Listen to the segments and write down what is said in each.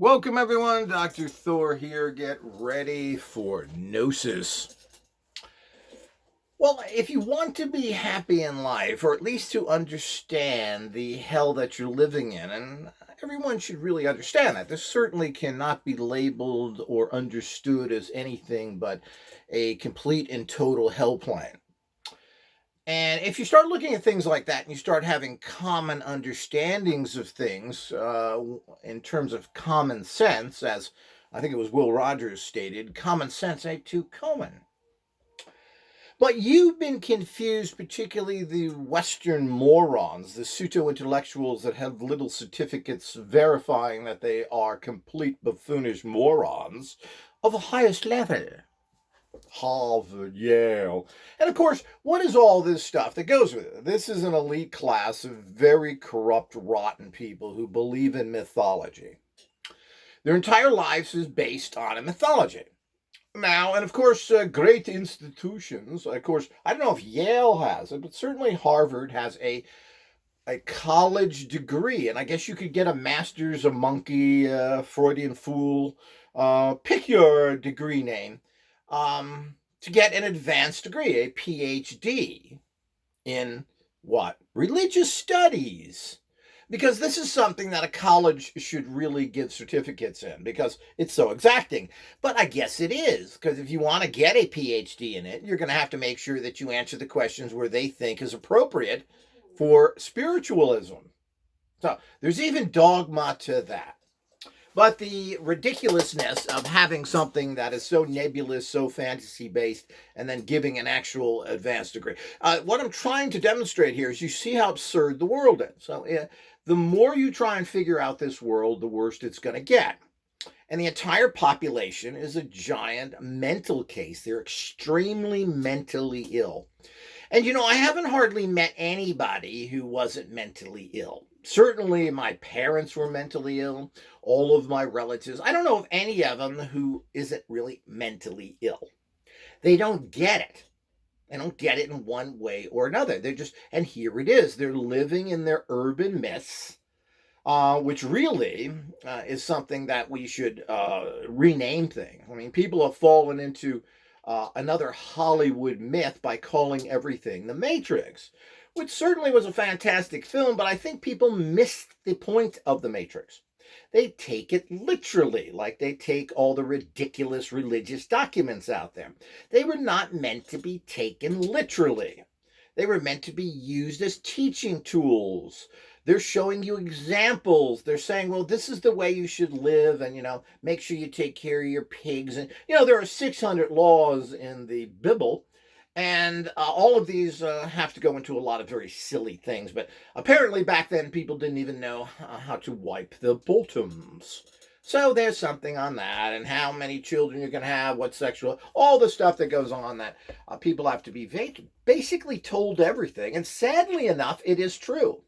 Welcome everyone, Dr. Thor here. Get ready for Gnosis. Well, if you want to be happy in life, or at least to understand the hell that you're living in, and everyone should really understand that, this certainly cannot be labeled or understood as anything but a complete and total hell plan. And if you start looking at things like that and you start having common understandings of things in terms of common sense, as I think it was Will Rogers stated, common sense ain't too common. But you've been confused, particularly the Western morons, the pseudo intellectuals that have little certificates verifying that they are complete buffoonish morons of the highest level. Harvard, Yale. And of course, what is all this stuff that goes with it? This is an elite class of very corrupt, rotten people who believe in mythology. Their entire lives is based on a mythology. Now, and of course, great institutions. Of course, I don't know if Yale has it, but certainly Harvard has a college degree. And I guess you could get a master's, a monkey, Freudian fool, pick your degree name, to get an advanced degree, a PhD in what? Religious studies. Because this is something that a college should really give certificates in because it's so exacting. But I guess it is, because if you want to get a PhD in it, you're going to have to make sure that you answer the questions where they think is appropriate for spiritualism. So there's even dogma to that. But the ridiculousness of having something that is so nebulous, so fantasy based, and then giving an actual advanced degree. What I'm trying to demonstrate here is you see how absurd the world is. So the more you try and figure out this world, the worse it's going to get. And the entire population is a giant mental case. They're extremely mentally ill. And I haven't hardly met anybody who wasn't mentally ill. Certainly, my parents were mentally ill, all of my relatives. I don't know of any of them who isn't really mentally ill. They don't get it. They don't get it in one way or another. And here it is. They're living in their urban myths, which really is something that we should rename things. I mean, people have fallen into another Hollywood myth by calling everything The Matrix, which certainly was a fantastic film, but I think people missed the point of The Matrix. They take it literally, like they take all the ridiculous religious documents out there. They were not meant to be taken literally. They were meant to be used as teaching tools. They're showing you examples. They're saying, well, this is the way you should live, and, make sure you take care of your pigs. And, there are 600 laws in the Bible, and all of these have to go into a lot of very silly things. But apparently back then, people didn't even know how to wipe the bottoms. So there's something on that, and how many children you're going to have, what sexual, all the stuff that goes on that people have to be basically told everything. And sadly enough, it is true.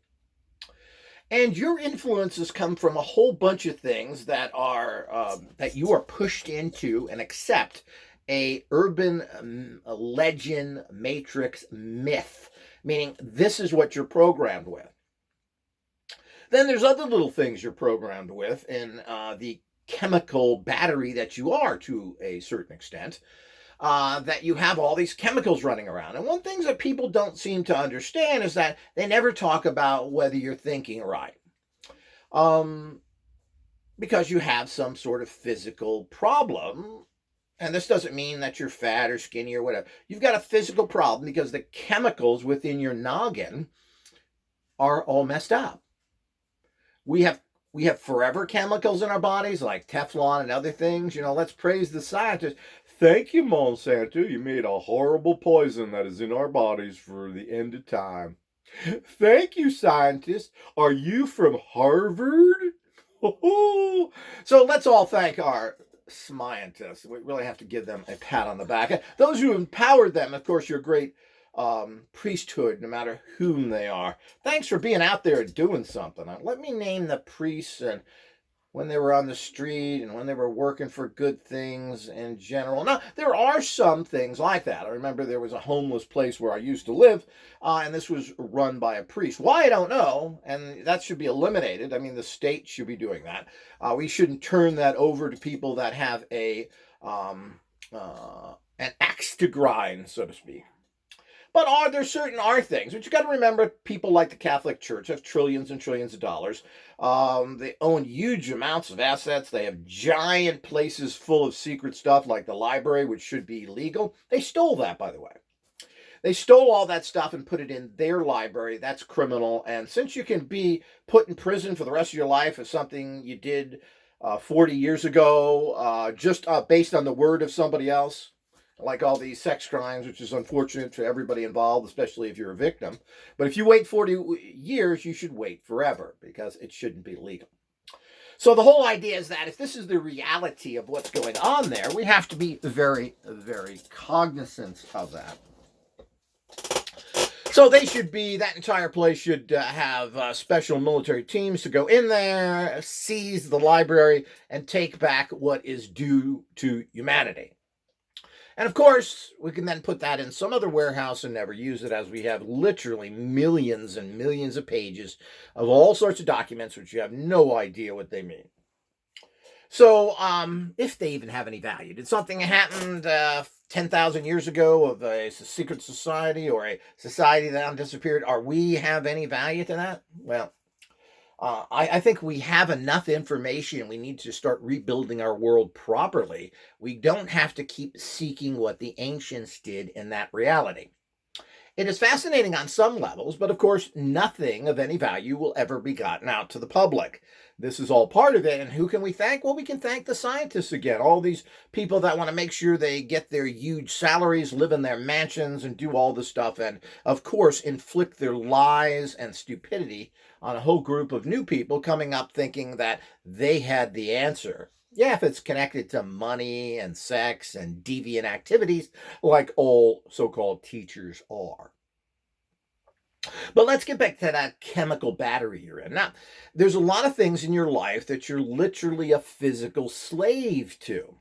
And your influences come from a whole bunch of things that are that you are pushed into and accept a urban legend, matrix, myth, meaning this is what you're programmed with. Then there's other little things you're programmed with in the chemical battery that you are to a certain extent, that you have all these chemicals running around. And one thing that people don't seem to understand is that they never talk about whether you're thinking right. Because you have some sort of physical problem. And this doesn't mean that you're fat or skinny or whatever. You've got a physical problem because the chemicals within your noggin are all messed up. We have forever chemicals in our bodies like Teflon and other things. Let's praise the scientists. Thank you, Monsanto. You made a horrible poison that is in our bodies for the end of time. Thank you, scientists. Are you from Harvard? So let's all thank our scientists. We really have to give them a pat on the back. Those who empowered them, of course, your great priesthood, no matter whom they are. Thanks for being out there and doing something. Let me name the priests and when they were on the street and when they were working for good things in general. Now, there are some things like that. I remember there was a homeless place where I used to live, and this was run by a priest. Why, I don't know, and that should be eliminated. I mean, the state should be doing that. We shouldn't turn that over to people that have an axe to grind, so to speak. But there certain things? But you got to remember, people like the Catholic Church have trillions and trillions of dollars. They own huge amounts of assets. They have giant places full of secret stuff, like the library, which should be legal. They stole that, by the way. They stole all that stuff and put it in their library. That's criminal. And since you can be put in prison for the rest of your life for something you did 40 years ago, just based on the word of somebody else, like all these sex crimes, which is unfortunate for everybody involved, especially if you're a victim. But if you wait 40 years, you should wait forever, because it shouldn't be legal. So the whole idea is that if this is the reality of what's going on there, we have to be very, very cognizant of that. So that entire place should have special military teams to go in there, seize the library, and take back what is due to humanity. And of course, we can then put that in some other warehouse and never use it, as we have literally millions and millions of pages of all sorts of documents which you have no idea what they mean. So, if they even have any value. Did something happen 10,000 years ago of a secret society or a society that now disappeared? Are we have any value to that? Well, I think we have enough information. We need to start rebuilding our world properly. We don't have to keep seeking what the ancients did in that reality. It is fascinating on some levels, but of course, nothing of any value will ever be gotten out to the public. This is all part of it. And who can we thank? Well, we can thank the scientists again. All these people that want to make sure they get their huge salaries, live in their mansions, and do all this stuff. And of course, inflict their lies and stupidity on a whole group of new people coming up thinking that they had the answer. Yeah, if it's connected to money and sex and deviant activities, like all so-called teachers are. But let's get back to that chemical battery you're in. Now, there's a lot of things in your life that you're literally a physical slave to.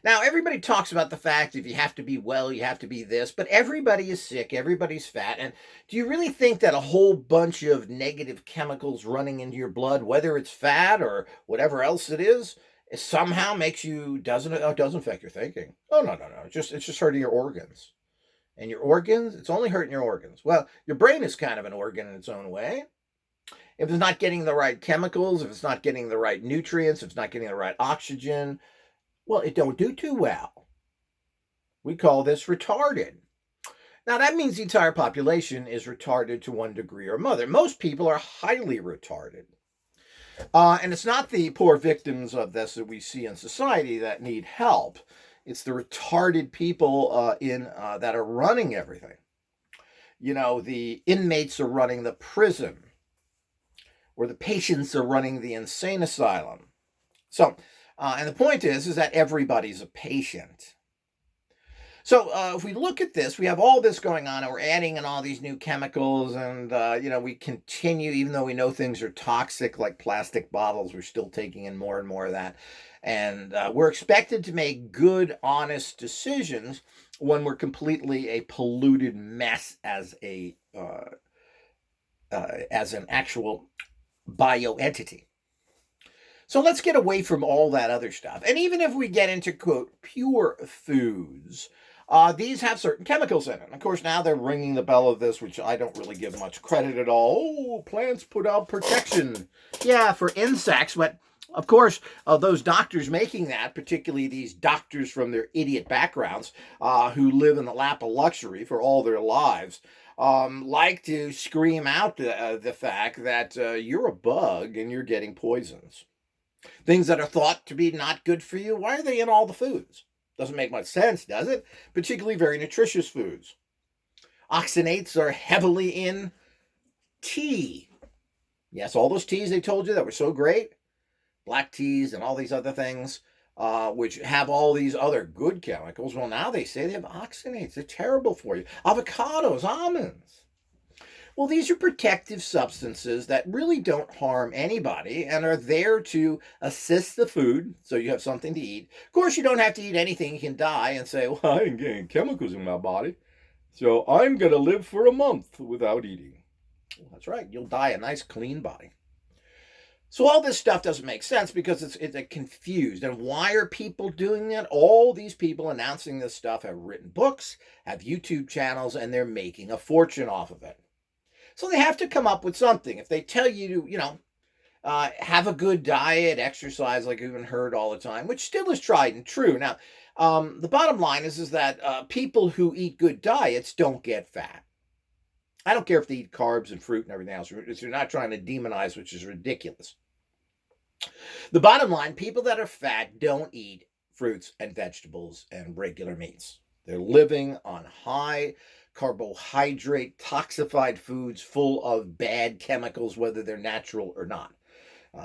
Now, everybody talks about the fact if you have to be well, you have to be this, but everybody is sick, everybody's fat. And do you really think that a whole bunch of negative chemicals running into your blood, whether it's fat or whatever else it is, somehow makes you doesn't affect your thinking? Oh, no. It's just hurting your organs. And your organs, it's only hurting your organs. Well, your brain is kind of an organ in its own way. If it's not getting the right chemicals, if it's not getting the right nutrients, if it's not getting the right oxygen, well, it don't do too well. We call this retarded. Now, that means the entire population is retarded to one degree or another. Most people are highly retarded. And it's not the poor victims of this that we see in society that need help. It's the retarded people that are running everything. You know, the inmates are running the prison, or the patients are running the insane asylum. So, and the point is that everybody's a patient. So if we look at this, we have all this going on, and we're adding in all these new chemicals, and we continue, even though we know things are toxic, like plastic bottles, we're still taking in more and more of that. And we're expected to make good, honest decisions when we're completely a polluted mess as an actual bioentity. So let's get away from all that other stuff. And even if we get into, quote, pure foods, these have certain chemicals in it. And of course, now they're ringing the bell of this, which I don't really give much credit at all. Oh, plants put out protection. Yeah, for insects, but of course, those doctors making that, particularly these doctors from their idiot backgrounds who live in the lap of luxury for all their lives, like to scream out the fact that you're a bug and you're getting poisons. Things that are thought to be not good for you, why are they in all the foods? Doesn't make much sense, does it? Particularly very nutritious foods. Oxalates are heavily in tea. Yes, all those teas they told you that were so great. Black teas and all these other things, which have all these other good chemicals. Well, now they say they have oxalates. They're terrible for you. Avocados, almonds. Well, these are protective substances that really don't harm anybody and are there to assist the food so you have something to eat. Of course, you don't have to eat anything. You can die and say, well, I ain't getting chemicals in my body, so I'm going to live for a month without eating. Well, that's right. You'll die a nice, clean body. So all this stuff doesn't make sense because it's confused. And why are people doing that? All these people announcing this stuff have written books, have YouTube channels, and they're making a fortune off of it. So they have to come up with something. If they tell you to, have a good diet, exercise, like you've heard all the time, which still is tried and true. Now, the bottom line is that people who eat good diets don't get fat. I don't care if they eat carbs and fruit and everything else. You're not trying to demonize, which is ridiculous. The bottom line, people that are fat don't eat fruits and vegetables and regular meats. They're living on high carbohydrate, toxified foods full of bad chemicals, whether they're natural or not.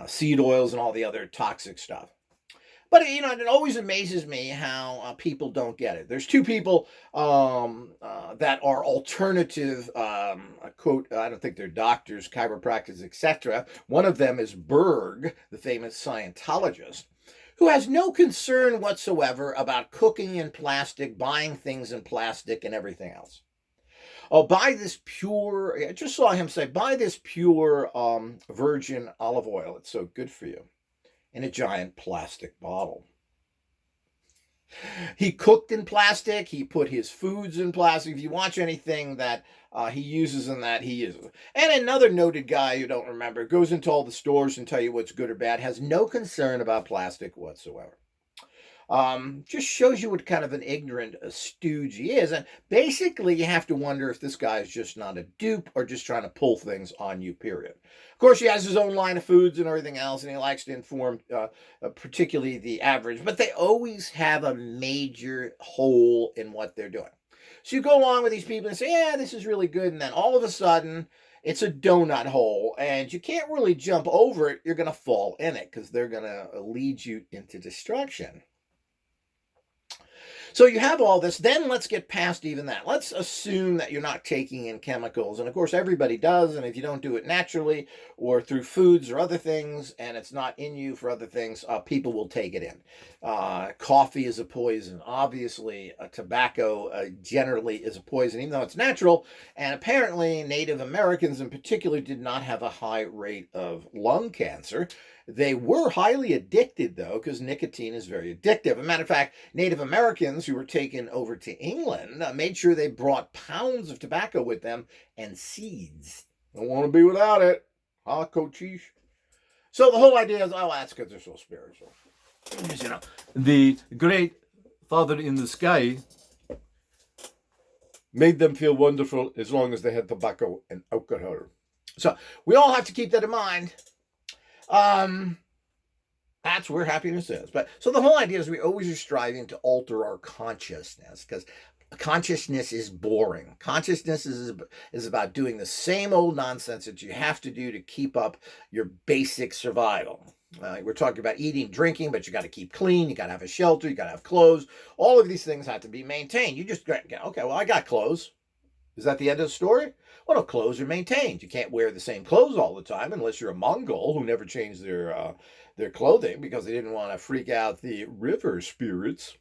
Seed oils and all the other toxic stuff. But it always amazes me how people don't get it. There's two people that are alternative, quote, I don't think they're doctors, chiropractors, etc. One of them is Berg, the famous Scientologist, who has no concern whatsoever about cooking in plastic, buying things in plastic, and everything else. Oh, buy this pure, I just saw him say, buy this pure virgin olive oil. It's so good for you, in a giant plastic bottle. He cooked in plastic. He put his foods in plastic. If you watch anything that he uses in that, he uses. And another noted guy you don't remember goes into all the stores and tell you what's good or bad, has no concern about plastic whatsoever. Just shows you what kind of an ignorant stooge he is. And basically, you have to wonder if this guy is just not a dupe or just trying to pull things on you, period. Of course, he has his own line of foods and everything else, and he likes to inform particularly the average, but they always have a major hole in what they're doing. So you go along with these people and say, yeah, this is really good, and then all of a sudden, it's a donut hole, and you can't really jump over it. You're going to fall in it because they're going to lead you into destruction. So you have all this, then let's get past even that. Let's assume that you're not taking in chemicals. And of course, everybody does. And if you don't do it naturally or through foods or other things, and it's not in you for other things, people will take it in. Coffee is a poison. Obviously, tobacco generally is a poison, even though it's natural. And apparently, Native Americans in particular did not have a high rate of lung cancer. They were highly addicted, though, because nicotine is very addictive. As a matter of fact, Native Americans who were taken over to England made sure they brought pounds of tobacco with them and seeds. Don't want to be without it. Huh, Cochiche? So the whole idea is, oh, that's because they're so spiritual. The great Father in the sky made them feel wonderful as long as they had tobacco and alcohol. So we all have to keep that in mind. That's where happiness is. But so the whole idea is we always are striving to alter our consciousness because consciousness is boring. Consciousness is about doing the same old nonsense that you have to do to keep up your basic survival. We're talking about eating, drinking, but you got to keep clean. You got to have a shelter. You got to have clothes. All of these things have to be maintained. You just, okay, well, I got clothes. Is that the end of the story? Well, no, clothes are maintained. You can't wear the same clothes all the time unless you're a Mongol who never changed their clothing because they didn't want to freak out the river spirits.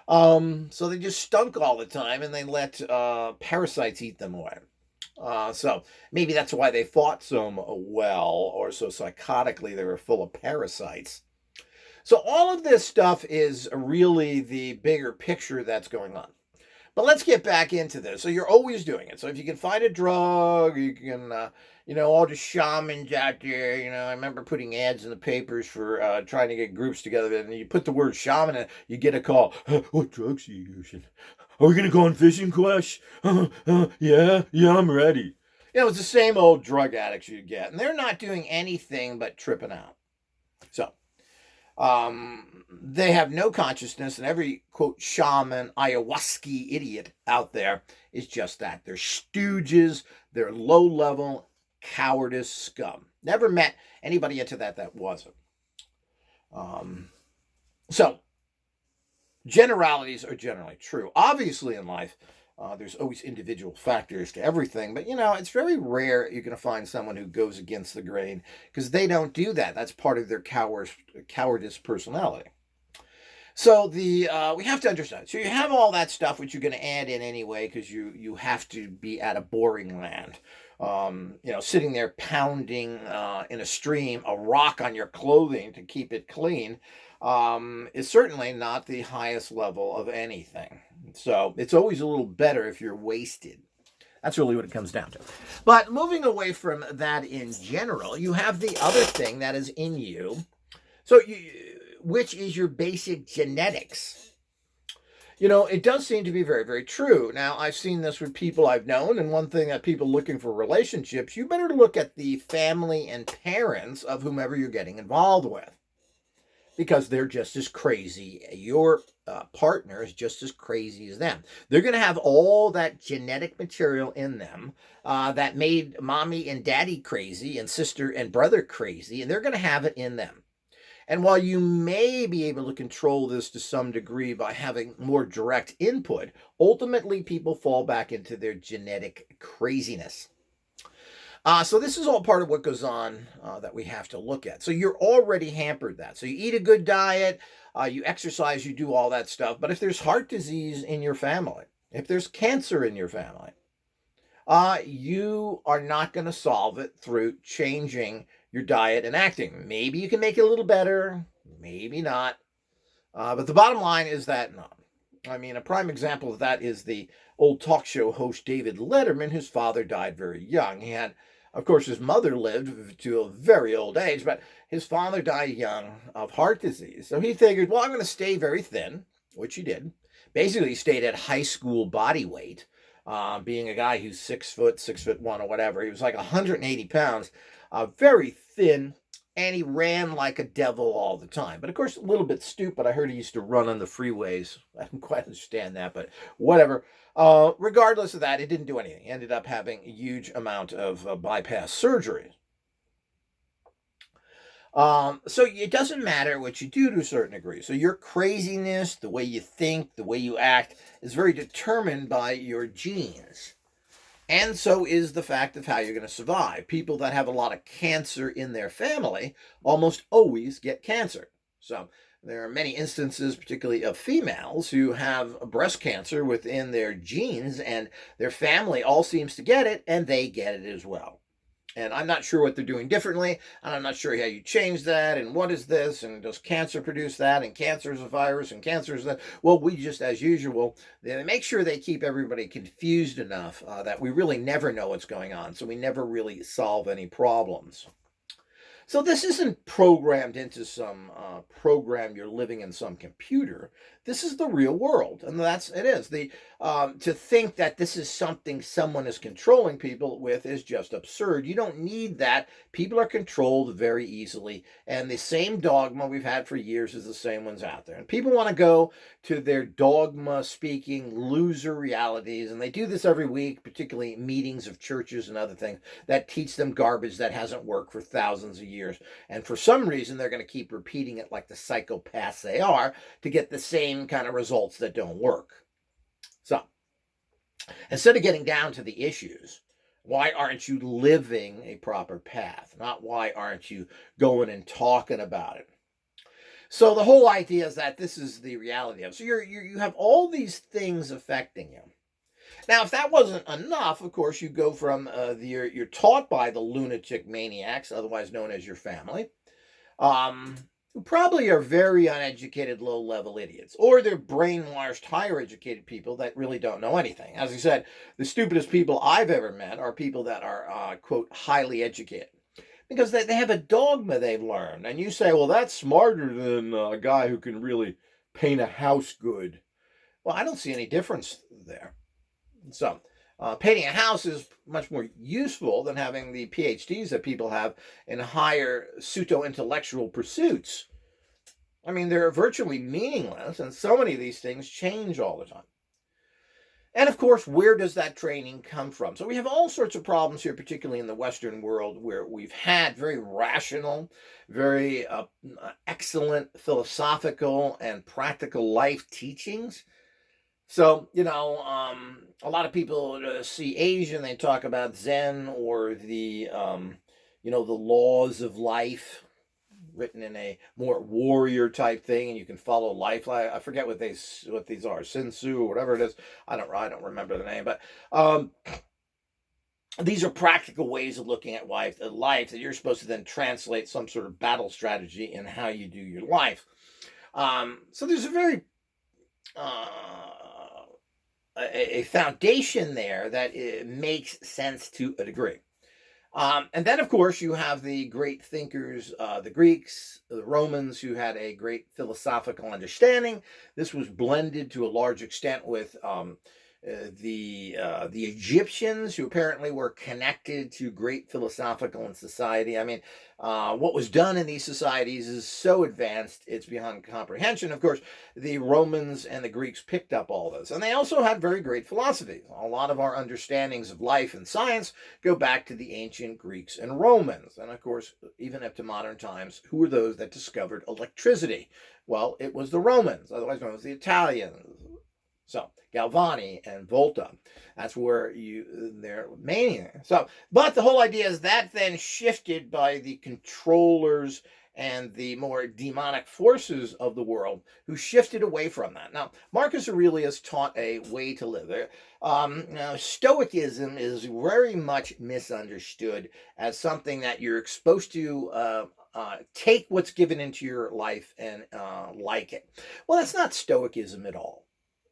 So they just stunk all the time and they let parasites eat them away. So maybe that's why they fought so well or so psychotically. They were full of parasites. So all of this stuff is really the bigger picture that's going on. But let's get back into this. So you're always doing it. So if you can find a drug, you can, all the shamans out there. I remember putting ads in the papers for trying to get groups together. And you put the word shaman and you get a call. What drugs are you using? Are we going to go on fishing quest? Yeah, I'm ready. It's the same old drug addicts you get. And they're not doing anything but tripping out. So they have no consciousness, and every, quote, shaman, ayahuasca idiot out there is just that. They're stooges. They're low-level cowardice scum. Never met anybody into that wasn't. So, generalities are generally true. Obviously, in life, There's always individual factors to everything, but it's very rare you're going to find someone who goes against the grain because they don't do that. That's part of their cowardice personality. So the we have to understand. So you have all that stuff which you're going to add in anyway because you have to be at a boring land. Sitting there pounding in a stream a rock on your clothing to keep it clean is certainly not the highest level of anything. So it's always a little better if you're wasted. That's really what it comes down to. But moving away from that in general, you have the other thing that is in you. Which is your basic genetics. It does seem to be very, very true. Now, I've seen this with people I've known, and one thing that people looking for relationships, you better look at the family and parents of whomever you're getting involved with. Because they're just as crazy. Your partner is just as crazy as them. They're going to have all that genetic material in them that made mommy and daddy crazy and sister and brother crazy, and they're going to have it in them. And while you may be able to control this to some degree by having more direct input, ultimately people fall back into their genetic craziness. So this is all part of what goes on that we have to look at. So you're already hampered that. So you eat a good diet, you exercise, you do all that stuff. But if there's heart disease in your family, if there's cancer in your family, you are not going to solve it through changing your diet and acting. Maybe you can make it a little better, maybe not. But the bottom line is that no. I mean, a prime example of that is the old talk show host David Letterman, whose father died very young. He had, of course, his mother lived to a very old age, but his father died young of heart disease. So he figured, well, I'm going to stay very thin, which he did. Basically, he stayed at high school body weight, being a guy who's 6 foot, 6'1" or whatever. He was like 180 pounds, very thin, and he ran like a devil all the time. But of course, a little bit stupid. I heard he used to run on the freeways. I don't quite understand that, but whatever. Regardless of that, it didn't do anything. He ended up having a huge amount of bypass surgery. So it doesn't matter what you do to a certain degree. So your craziness, the way you think, the way you act is very determined by your genes. And so is the fact of how you're going to survive. People that have a lot of cancer in their family almost always get cancer. So there are many instances, particularly of females, who have breast cancer within their genes, and their family all seems to get it, and they get it as well. And I'm not sure what they're doing differently, and I'm not sure how you change that, and what is this, and does cancer produce that, and cancer is a virus, and cancer is that. Well, we just, as usual, they make sure they keep everybody confused enough that we really never know what's going on, so we never really solve any problems. So this isn't programmed into some program you're living in some computer. This is the real world, and it is. To think that this is something someone is controlling people with is just absurd. You don't need that. People are controlled very easily, and the same dogma we've had for years is the same ones out there. And people want to go to their dogma-speaking loser realities, and they do this every week, particularly meetings of churches and other things that teach them garbage that hasn't worked for thousands of years. And for some reason, they're going to keep repeating it like the psychopaths they are to get the same kind of results that don't work. So, instead of getting down to the issues, why aren't you living a proper path? Not why aren't you going and talking about it? So the whole idea is that this is the reality of it. So you have all these things affecting you. Now, if that wasn't enough, of course, you go from you're taught by the lunatic maniacs, otherwise known as your family, who probably are very uneducated, low-level idiots, or they're brainwashed, higher-educated people that really don't know anything. As I said, the stupidest people I've ever met are people that are, quote, highly educated. Because they have a dogma they've learned. And you say, well, that's smarter than a guy who can really paint a house good. Well, I don't see any difference there. So, painting a house is much more useful than having the PhDs that people have in higher pseudo-intellectual pursuits. I mean, they're virtually meaningless, and so many of these things change all the time. And of course, where does that training come from? So we have all sorts of problems here, particularly in the Western world, where we've had very rational, very excellent philosophical and practical life teachings So, a lot of people see Asian, they talk about Zen or the laws of life written in a more warrior type thing, and you can follow life. I forget what these are, Sun Tzu or whatever it is. I don't remember the name, but um, these are practical ways of looking at life that you're supposed to then translate some sort of battle strategy in how you do your life. So there's a very uh, a foundation there that makes sense to a degree. And then, of course, you have the great thinkers, the Greeks, the Romans, who had a great philosophical understanding. This was blended to a large extent with the Egyptians, who apparently were connected to great philosophical and society. I mean, what was done in these societies is so advanced, it's beyond comprehension. Of course, the Romans and the Greeks picked up all this. And they also had very great philosophies. A lot of our understandings of life and science go back to the ancient Greeks and Romans. And of course, even up to modern times, who were those that discovered electricity? Well, it was the Romans, otherwise known as the Italians. So Galvani and Volta, that's where they're main. So, but the whole idea is that then shifted by the controllers and the more demonic forces of the world, who shifted away from that. Now, Marcus Aurelius taught a way to live. Now, Stoicism is very much misunderstood as something that you're supposed to take what's given into your life and like it. Well, that's not Stoicism at all.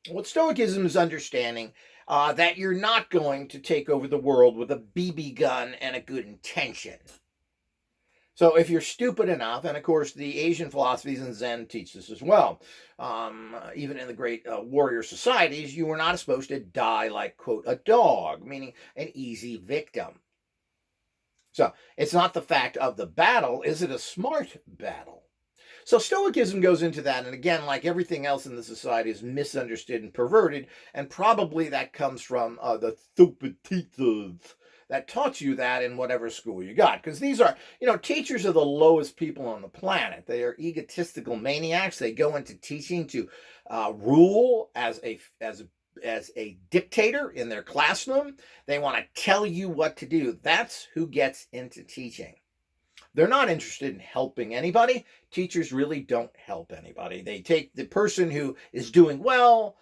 What Stoicism is understanding that you're not going to take over the world with a BB gun and a good intention. So if you're stupid enough, and of course the Asian philosophies and Zen teach this as well, even in the great warrior societies, you were not supposed to die like, quote, a dog, meaning an easy victim. So it's not the fact of the battle, is it a smart battle? So Stoicism goes into that, and again, like everything else in the society, is misunderstood and perverted, and probably that comes from the stupid teachers that taught you that in whatever school you got. Because these are, teachers are the lowest people on the planet. They are egotistical maniacs. They go into teaching to rule as a dictator in their classroom. They want to tell you what to do. That's who gets into teaching. They're not interested in helping anybody. Teachers really don't help anybody. They take the person who is doing well,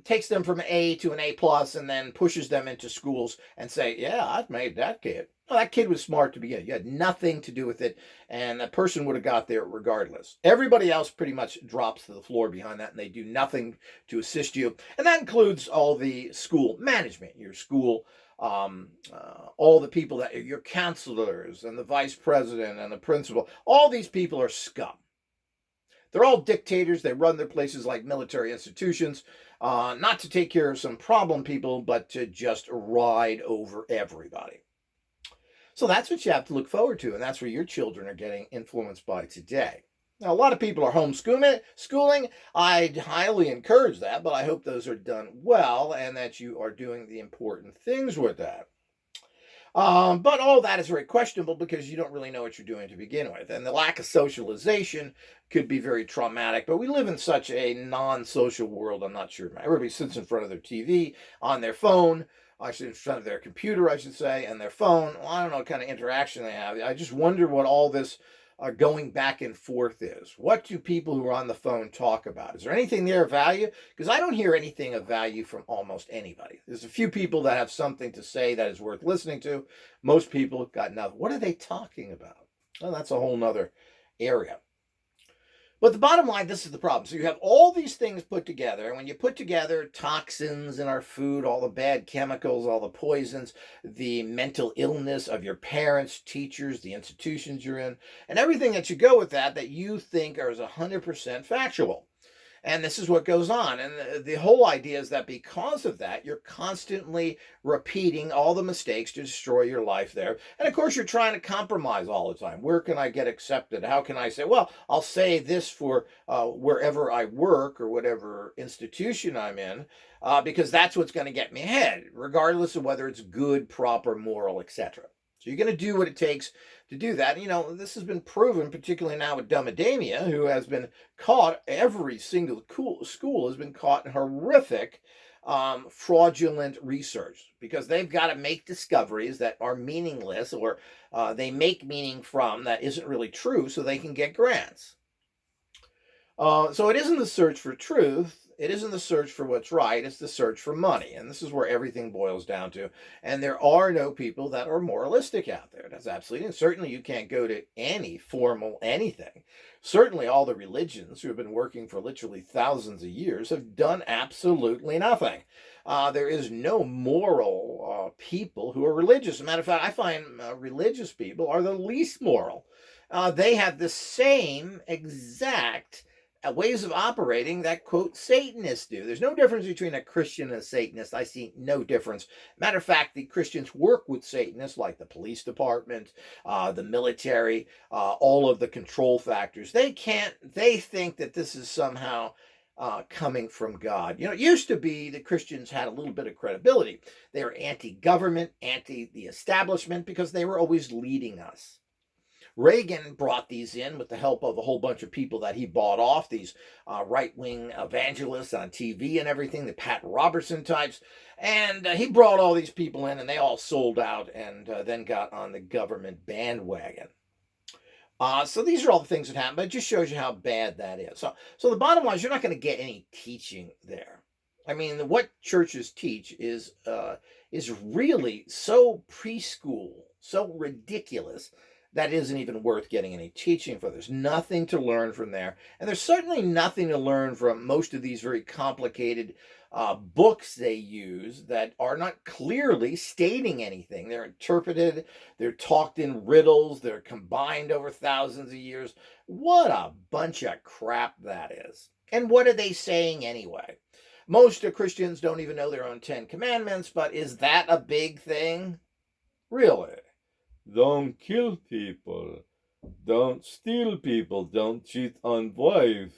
takes them from A to an A plus, and then pushes them into schools and say, yeah, I've made that kid. Well, that kid was smart to begin. You had nothing to do with it, and that person would have got there regardless. Everybody else pretty much drops to the floor behind that, and they do nothing to assist you. And that includes all the school management, your school all the people that your counselors and the vice president and the principal, all these people are scum. They're all dictators. They run their places like military institutions, not to take care of some problem people, but to just ride over everybody. So that's what you have to look forward to, and that's where your children are getting influenced by today. Now, a lot of people are homeschooling. I highly encourage that, but I hope those are done well and that you are doing the important things with that. But all that is very questionable because you don't really know what you're doing to begin with. And the lack of socialization could be very traumatic. But we live in such a non-social world, I'm not sure. Everybody sits in front of their TV, on their phone, actually in front of their computer, I should say, and their phone. Well, I don't know what kind of interaction they have. I just wonder what all this going back and forth is. What do people who are on the phone talk about? Is there anything there of value? Because I don't hear anything of value from almost anybody. There's a few people that have something to say that is worth listening to. Most people got nothing. What are they talking about? Well, that's a whole nother area. But the bottom line, this is the problem. So you have all these things put together, and when you put together toxins in our food, all the bad chemicals, all the poisons, the mental illness of your parents, teachers, the institutions you're in, and everything that you go with that you think is 100% factual. And this is what goes on. And the whole idea is that because of that, you're constantly repeating all the mistakes to destroy your life there. And of course, you're trying to compromise all the time. Where can I get accepted? How can I say, well, I'll say this for wherever I work or whatever institution I'm in, because that's what's going to get me ahead, regardless of whether it's good, proper, moral, etc. So you're going to do what it takes to do that. You know, this has been proven, particularly now with Dumbademia, who has been caught, every single school has been caught in horrific fraudulent research because they've got to make discoveries that are meaningless or they make meaning from that isn't really true so they can get grants. So it isn't the search for truth. It isn't the search for what's right. It's the search for money. And this is where everything boils down to. And there are no people that are moralistic out there. That's absolutely. And certainly you can't go to any formal anything. Certainly all the religions who have been working for literally thousands of years have done absolutely nothing. There is no moral people who are religious. As a matter of fact, I find religious people are the least moral. They have the same exact ways of operating that, quote, Satanists do. There's no difference between a Christian and a Satanist. I see no difference. Matter of fact, the Christians work with Satanists like the police department, the military, all of the control factors. They think that this is somehow coming from God. You know, it used to be that Christians had a little bit of credibility. They were anti-government, anti the establishment, because they were always leading us. Reagan brought these in with the help of a whole bunch of people that he bought off, these right-wing evangelists on TV and everything, the Pat Robertson types. And he brought all these people in, and they all sold out and then got on the government bandwagon. So these are all the things that happen, but it just shows you how bad that is. So the bottom line is you're not going to get any teaching there. I mean, what churches teach is really so preschool, so ridiculous, that isn't even worth getting any teaching for. There's nothing to learn from there. And there's certainly nothing to learn from most of these very complicated books they use that are not clearly stating anything. They're interpreted, they're talked in riddles, they're combined over thousands of years. What a bunch of crap that is. And what are they saying anyway? Most Christians don't even know their own 10 commandments, but is that a big thing? Really? Don't kill people. Don't steal people. Don't cheat on wife.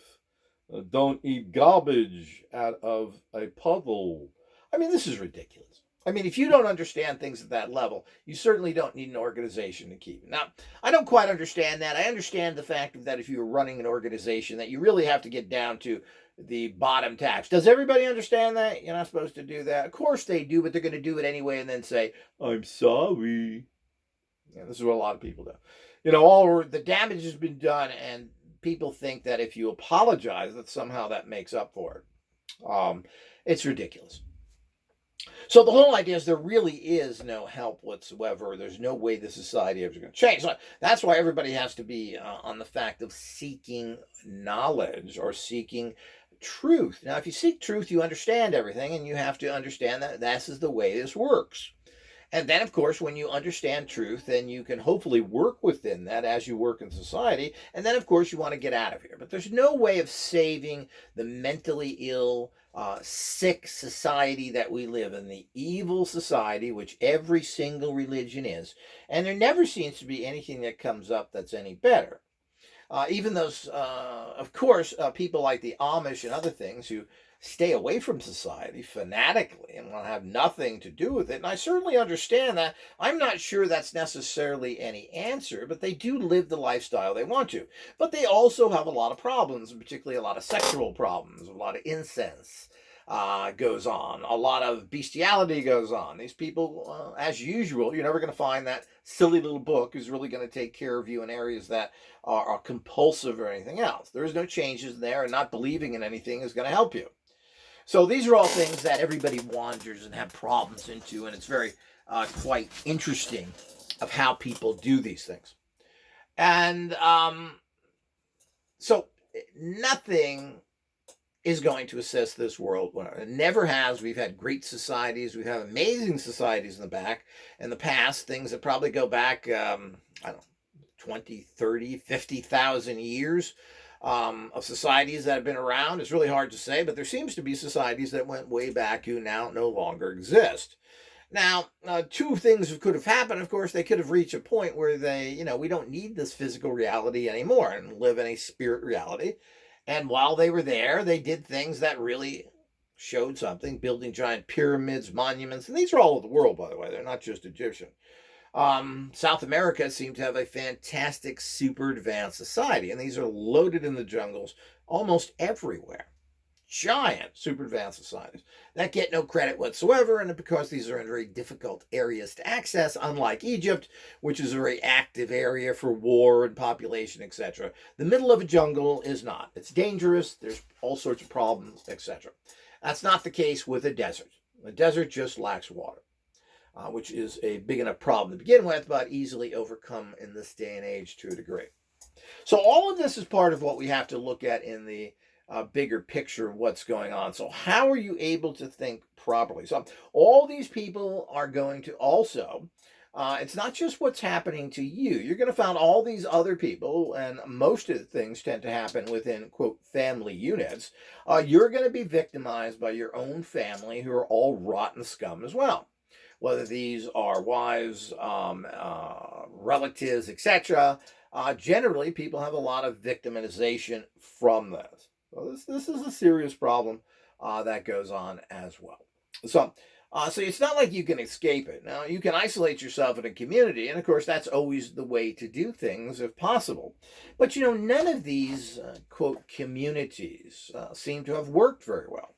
Don't eat garbage out of a puddle. I mean, this is ridiculous. I mean, if you don't understand things at that level, you certainly don't need an organization to keep it. Now, I don't quite understand that. I understand the fact that if you're running an organization, that you really have to get down to the bottom tax. Does everybody understand that? You're not supposed to do that. Of course they do, but they're going to do it anyway and then say, I'm sorry. Yeah, this is what a lot of people do. You know, all the damage has been done, and people think that if you apologize, that somehow that makes up for it. It's ridiculous. So the whole idea is there really is no help whatsoever. There's no way the society is going to change. So that's why everybody has to be on the fact of seeking knowledge or seeking truth. Now, if you seek truth, you understand everything, and you have to understand that this is the way this works. And then, of course, when you understand truth, then you can hopefully work within that as you work in society. And then, of course, you want to get out of here. But there's no way of saving the mentally ill, sick society that we live in, the evil society, which every single religion is. And there never seems to be anything that comes up that's any better. Even those, of course, people like the Amish and other things who stay away from society fanatically and want to have nothing to do with it. And I certainly understand that. I'm not sure that's necessarily any answer, but they do live the lifestyle they want to. But they also have a lot of problems, particularly a lot of sexual problems, a lot of incense goes on, a lot of bestiality goes on. These people, as usual, you're never going to find that silly little book who's really going to take care of you in areas that are compulsive or anything else. There is no changes there, and not believing in anything is going to help you. So these are all things that everybody wanders and have problems into, and it's very quite interesting of how people do these things. And so nothing is going to assist this world. It never has. We've had great societies. We've had amazing societies in the past, things that probably go back, I don't know, 20, 30, 50,000 years. Of societies that have been around. It's really hard to say, but there seems to be societies that went way back who now no longer exist. Now, two things could have happened. Of course, they could have reached a point where we don't need this physical reality anymore and live in a spirit reality. And while they were there, they did things that really showed something, building giant pyramids, monuments, and these are all over the world, by the way. They're not just Egyptian. South America seemed to have a fantastic, super advanced society, and these are loaded in the jungles almost everywhere. Giant, super advanced societies that get no credit whatsoever, and because these are in very difficult areas to access, unlike Egypt, which is a very active area for war and population, etc. The middle of a jungle is not. It's dangerous, there's all sorts of problems, etc. That's not the case with a desert. The desert just lacks water, which is a big enough problem to begin with, but easily overcome in this day and age to a degree. So all of this is part of what we have to look at in the bigger picture of what's going on. So how are you able to think properly? So all these people are going to also, it's not just what's happening to you. You're going to find all these other people, and most of the things tend to happen within, quote, family units. You're going to be victimized by your own family, who are all rotten scum as well. Whether these are wives, relatives, etc. Generally, people have a lot of victimization from this. So this is a serious problem that goes on as well. So it's not like you can escape it. Now, you can isolate yourself in a community, and of course, that's always the way to do things if possible. But none of these, quote, communities seem to have worked very well.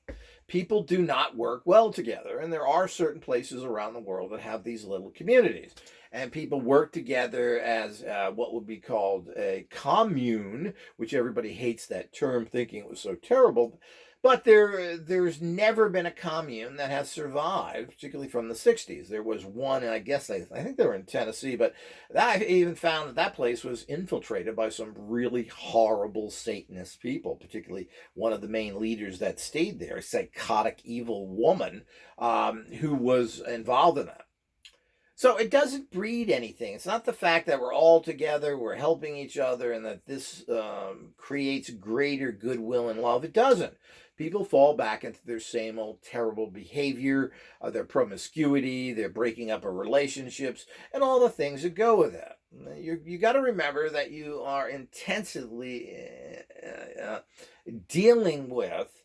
People do not work well together, and there are certain places around the world that have these little communities. And people work together as what would be called a commune, which everybody hates that term, thinking it was so terrible. But there's never been a commune that has survived, particularly from the 60s. There was one, and I think they were in Tennessee, but I even found that place was infiltrated by some really horrible Satanist people, particularly one of the main leaders that stayed there, a psychotic, evil woman who was involved in that. So it doesn't breed anything. It's not the fact that we're all together, we're helping each other, and that this creates greater goodwill and love. It doesn't. People fall back into their same old terrible behavior, their promiscuity, their breaking up of relationships, and all the things that go with that. You got to remember that you are intensively dealing with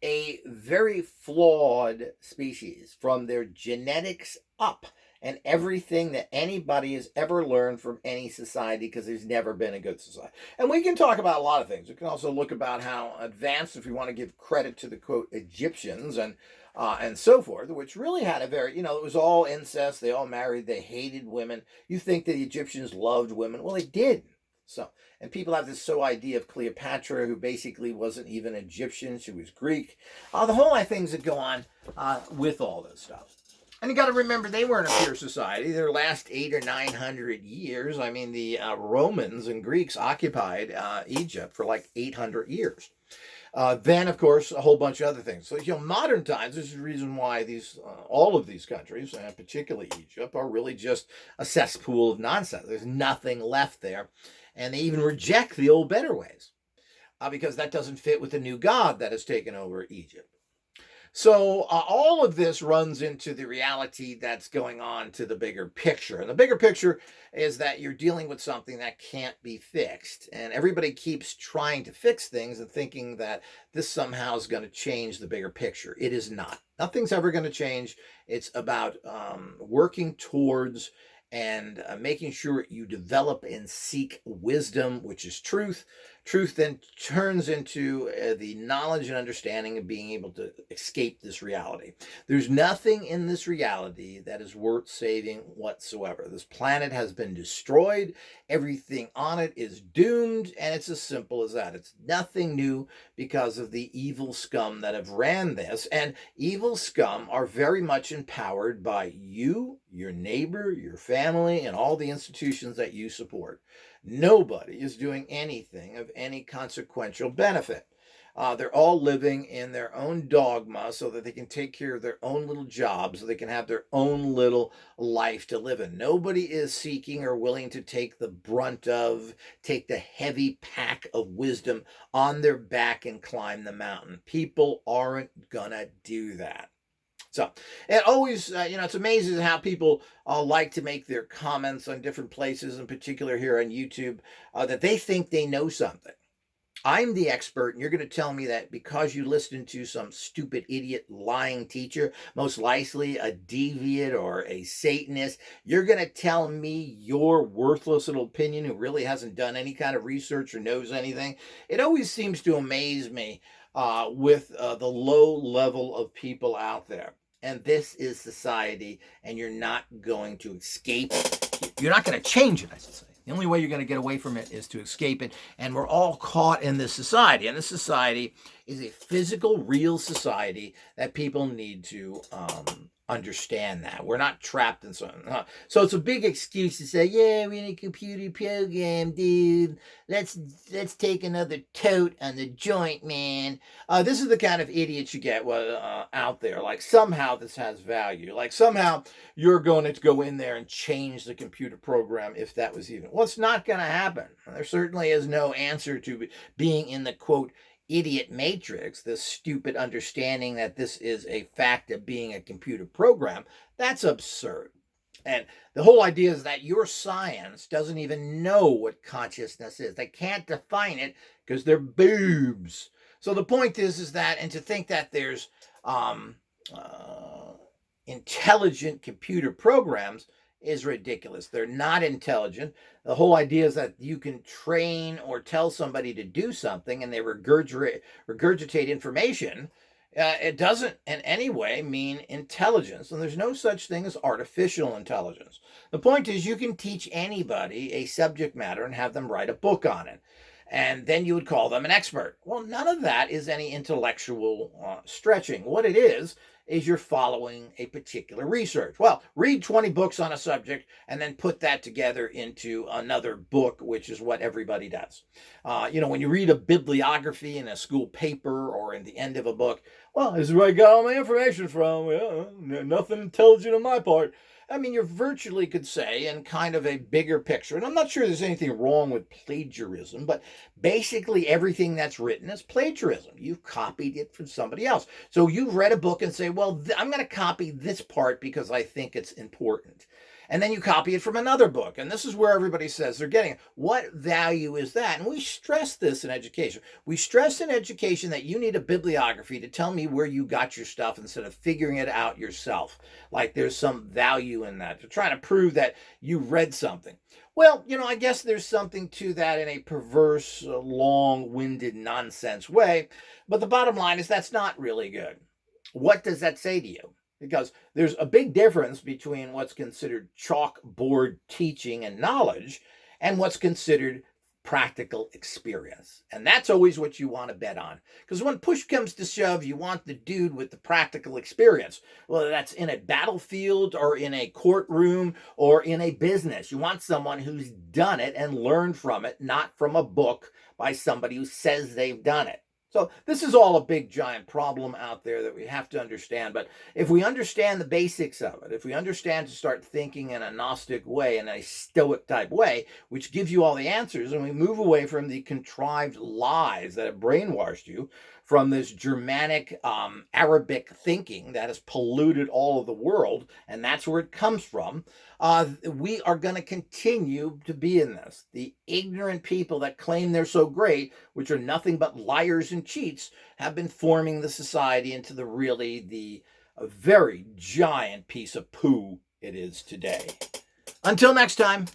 a very flawed species from their genetics up, and everything that anybody has ever learned from any society, because there's never been a good society. And we can talk about a lot of things. We can also look about how advanced, if we want to give credit to the, quote, Egyptians and so forth, which really had a very, it was all incest. They all married. They hated women. You think the Egyptians loved women? Well, they did. So, and people have this idea of Cleopatra, who basically wasn't even Egyptian. She was Greek. The whole lot of things that go on with all this stuff. And you got to remember, they weren't a pure society. Their last 800 or 900 years, I mean, the Romans and Greeks occupied Egypt for like 800 years. Then, of course, a whole bunch of other things. So, modern times, this is the reason why all of these countries, and particularly Egypt, are really just a cesspool of nonsense. There's nothing left there. And they even reject the old better ways because that doesn't fit with the new God that has taken over Egypt. So all of this runs into the reality that's going on to the bigger picture. And the bigger picture is that you're dealing with something that can't be fixed. And everybody keeps trying to fix things and thinking that this somehow is going to change the bigger picture. It is not. Nothing's ever going to change. It's about working towards and making sure you develop and seek wisdom, which is truth. Truth then turns into the knowledge and understanding of being able to escape this reality. There's nothing in this reality that is worth saving whatsoever. This planet has been destroyed. Everything on it is doomed, and it's as simple as that. It's nothing new because of the evil scum that have ran this, and evil scum are very much empowered by you, your neighbor, your family, and all the institutions that you support. Nobody is doing anything of any consequential benefit. They're all living in their own dogma so that they can take care of their own little jobs, so they can have their own little life to live in. Nobody is seeking or willing to take the take the heavy pack of wisdom on their back and climb the mountain. People aren't gonna do that. So it always, it's amazing how people like to make their comments on different places, in particular here on YouTube, that they think they know something. I'm the expert, and you're going to tell me that because you listened to some stupid, idiot, lying teacher, most likely a deviant or a Satanist, you're going to tell me your worthless little opinion who really hasn't done any kind of research or knows anything? It always seems to amaze me with the low level of people out there. And this is society, and you're not going to escape it. You're not going to change it, I should say. The only way you're going to get away from it is to escape it. And we're all caught in this society. And this society is a physical, real society that people need to understand that. We're not trapped in something. So it's a big excuse to say, yeah, we're in a computer program, dude. Let's take another tote on the joint, man. This is the kind of idiots you get out there. Like somehow this has value. Like somehow you're going to go in there and change the computer program if that was even. Well, it's not going to happen. There certainly is no answer to being in the, quote, idiot matrix, this stupid understanding that this is a fact of being a computer program. That's absurd. And the whole idea is that your science doesn't even know what consciousness is. They can't define it because they're boobs. So the point is that, and to think that there's intelligent computer programs is ridiculous. They're not intelligent. The whole idea is that you can train or tell somebody to do something and they regurgitate information. It doesn't in any way mean intelligence, and there's no such thing as artificial intelligence. The point is you can teach anybody a subject matter and have them write a book on it, and then you would call them an expert. Well, none of that is any intellectual stretching. What it is you're following a particular research. Well, read 20 books on a subject and then put that together into another book, which is what everybody does. When you read a bibliography in a school paper or in the end of a book, well, this is where I got all my information from. Nothing intelligent on my part. I mean, you virtually could say, in kind of a bigger picture, and I'm not sure there's anything wrong with plagiarism, but basically everything that's written is plagiarism. You've copied it from somebody else. So you've read a book and say, well, I'm going to copy this part because I think it's important. And then you copy it from another book. And this is where everybody says they're getting it. What value is that? And we stress this in education. We stress in education that you need a bibliography to tell me where you got your stuff instead of figuring it out yourself. Like there's some value in that. They're trying to prove that you read something. Well, I guess there's something to that in a perverse, long-winded nonsense way. But the bottom line is that's not really good. What does that say to you? Because there's a big difference between what's considered chalkboard teaching and knowledge and what's considered practical experience. And that's always what you want to bet on. Because when push comes to shove, you want the dude with the practical experience. Whether that's in a battlefield or in a courtroom or in a business. You want someone who's done it and learned from it, not from a book by somebody who says they've done it. So this is all a big, giant problem out there that we have to understand. But if we understand the basics of it, if we understand to start thinking in a Gnostic way, in a Stoic type way, which gives you all the answers, and we move away from the contrived lies that have brainwashed you, from this Germanic, Arabic thinking that has polluted all of the world, and that's where it comes from, we are going to continue to be in this. The ignorant people that claim they're so great, which are nothing but liars and cheats, have been forming the society into the very giant piece of poo it is today. Until next time.